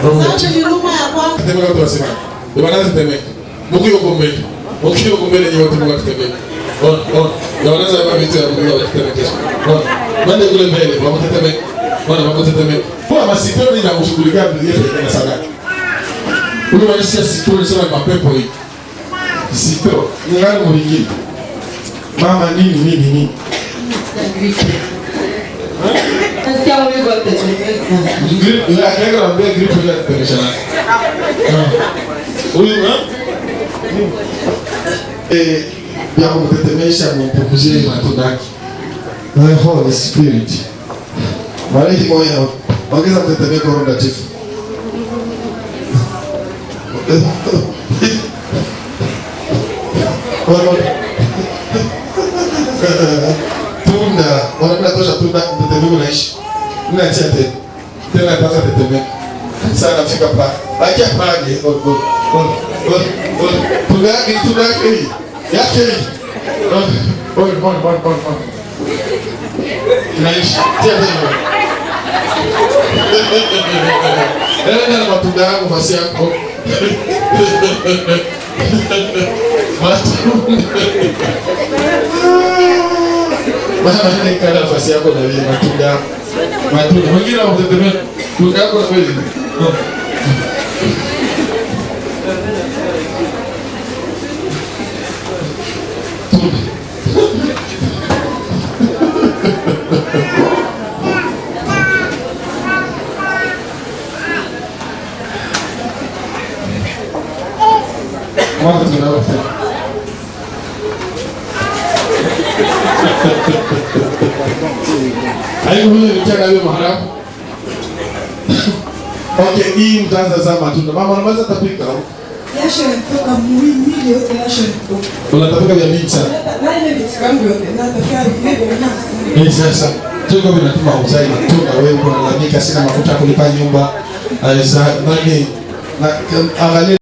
Acha ni luma ya kwangu. Tembea watu wasema. Bwana tembea. Mukio kombe. Mukio kombe ni watu wa tembea. Ya wanaanza hapa vitu ya mukio tembea. Bwana kule mbele, wako tembea. Bwana wako tembea. Kwa masiponi na kushughulikia bidii ya sadaka. Ule wanasikia siponi sema mapepo hii. Sipro, ni ngani mwingine. Mama nini? Nasikia wewe wote tembea. Grip, ya kega na mbele grip ya tembea. Huyu ya kumtetemesha mpukuzie matunda yake. The Holy Spirit. Bariki moyo. Ongeza mtetemeko Roho Mtakatifu. Tunda, wanapenda tosha tunda mtetemeko naishi. Ninaachia tena ataanza tetemeka. Sana fika pa. Baki apage. Tunda yake yake. On. Naishi. Tia tena. Nenda matunda yangu basi yako. Mama nikala nafasi yako na wewe matunda. Mwingine anatetemea. Tuka yako na wewe. Mwanzo tunaofa. Hayo mimi nitaka leo mahara. Okay, hii mtaanza za matunda. Mama unaweza tapika? Yasho kutoka mwili yote yasho kutoka. Unatapika vya micha. Nani ndio yote nataka hivi na. Sasa tuko binatuma uzai matunda wewe unalalamika sina mafuta kulipa nyumba. Nani na angalia